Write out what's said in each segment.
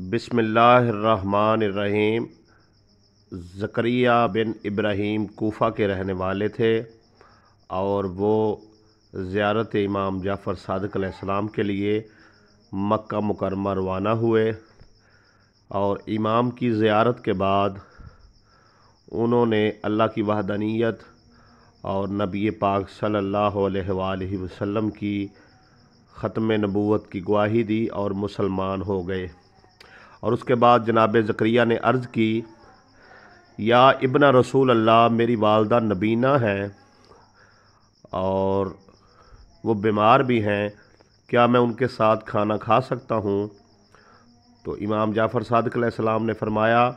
बिस्मिल्लाहिर्रहमानिर्रहीम। ज़करिया बिन इब्राहीम कोफा के रहने वाले थे और वो ज़ियारत इमाम जाफ़र सादिक़ अलैहिस्सलाम के लिए मक्का मुकर्रमा रवाना हुए और इमाम की ज़ियारत के बाद उन्होंने अल्लाह की वहदानियत और नबी पाक सल्लल्लाहु अलैहि वसल्लम की ख़त्म नबूवत की गवाही दी और मुसलमान हो गए। और उसके बाद जनाब ज़करिया ने अर्ज़ की, या इब्न रसूल अल्लाह, मेरी वालदा नबीना है और वो बीमार भी हैं, क्या मैं उनके साथ खाना खा सकता हूँ? तो इमाम जाफ़र सादिक़ अलैहिस्सलाम ने फरमाया,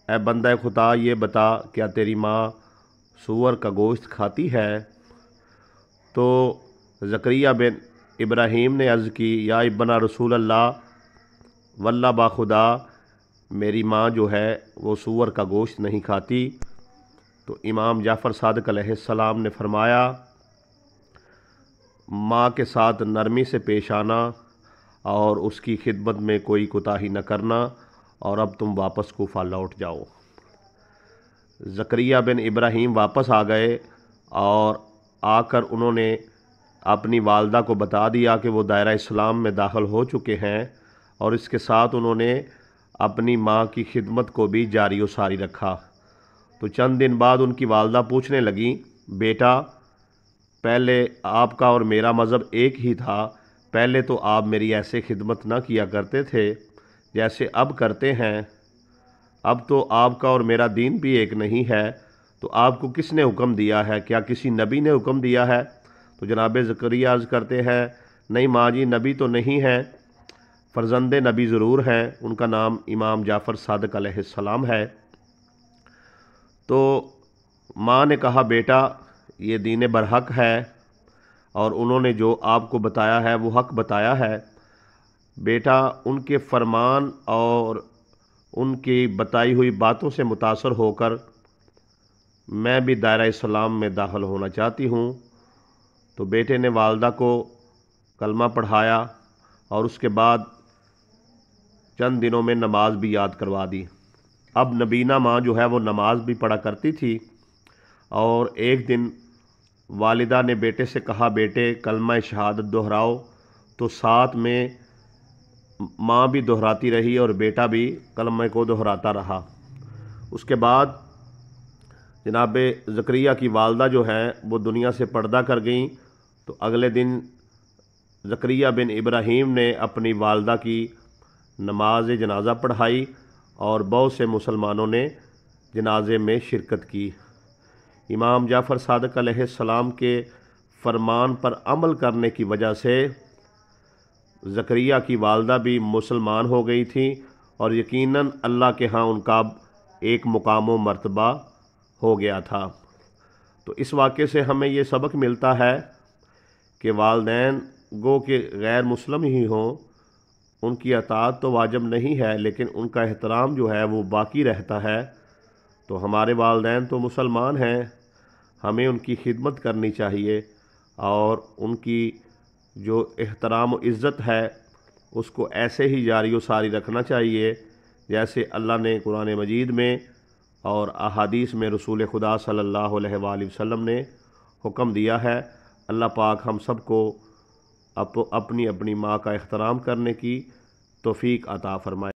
ए बंदा खुदा, ये बता, क्या तेरी माँ सूअर का गोश्त खाती है? तो ज़करिया बिन इब्राहीम ने अर्ज़ की, या इब्न रसूल अल्लाह, वल्ला बाखुदा, मेरी माँ जो है वो सूअर का गोश्त नहीं खाती। तो इमाम जाफ़र सादिक़ अलैहिस्सलाम ने फरमाया, माँ के साथ नरमी से पेश आना और उसकी खिदमत में कोई कोताही न करना, और अब तुम वापस कूफा लौट जाओ। ज़करिया बिन इब्राहीम वापस आ गए और आकर उन्होंने अपनी वालदा को बता दिया कि वो दायरा इस्लाम में दाखिल हो चुके हैं, और इसके साथ उन्होंने अपनी माँ की खिदमत को भी जारी व सारी रखा। तो चंद दिन बाद उनकी वालदा पूछने लगी, बेटा, पहले आपका और मेरा मज़हब एक ही था, पहले तो आप मेरी ऐसे खिदमत ना किया करते थे जैसे अब करते हैं, अब तो आपका और मेरा दीन भी एक नहीं है, तो आपको किसने हुक्म दिया है? क्या किसी नबी ने हुक्म दिया है? तो जनाब ज़करिया अर्ज़ करते हैं, नहीं माँ जी, नबी तो नहीं है, फ़र्ज़ंदे नबी ज़रूर हैं, उनका नाम इमाम जाफ़र सादिक़ अलैहिस्सलाम है। तो माँ ने कहा, बेटा, ये दीन बरहक है और उन्होंने जो आपको बताया है वो हक बताया है। बेटा, उनके फरमान और उनकी बताई हुई बातों से मुतासर होकर मैं भी दायरा इस्लाम में दाखिल होना चाहती हूँ। तो बेटे ने वालदा को कलमा पढ़ाया और उसके बाद चंद दिनों में नमाज भी याद करवा दी। अब नबीना माँ जो है वो नमाज भी पढ़ा करती थी, और एक दिन वालिदा ने बेटे से कहा, बेटे, कलमा शहादत दोहराओ। तो साथ में माँ भी दोहराती रही और बेटा भी कलमे को दोहराता रहा। उसके बाद जनाब ज़करिया की वालदा जो है वो दुनिया से पर्दा कर गईं। तो अगले दिन ज़करिया बिन इब्राहीम ने अपनी वालदा की नमाज जनाजा पढ़ाई और बहुत से मुसलमानों ने जनाजे में शिरकत की। इमाम जाफ़र सादिक़ अलैहिस्सलाम के फरमान पर अमल करने की वजह से ज़करिया की वालदा भी मुसलमान हो गई थी और यकीनन अल्लाह के यहाँ उनका एक मुकाम व मर्तबा हो गया था। तो इस वाक़े से हमें ये सबक मिलता है कि वालिदैन गो के गैर मुस्लिम ही हों, उनकी अताअत तो वाजिब नहीं है, लेकिन उनका एहतराम जो है वो बाकी रहता है। तो हमारे वालिदैन तो मुसलमान हैं, हमें उनकी खिदमत करनी चाहिए और उनकी जो एहतराम व इज़्ज़त है उसको ऐसे ही जारी व सारी रखना चाहिए जैसे अल्लाह ने कुरान मजीद में और अहादीस में रसूल खुदा सल्लल्लाहु अलैहि वसल्लम ने हुक्म दिया है। अल्लाह पाक हम सबको अपनी अपनी माँ का एहतराम करने की तौफीक अता फरमाए।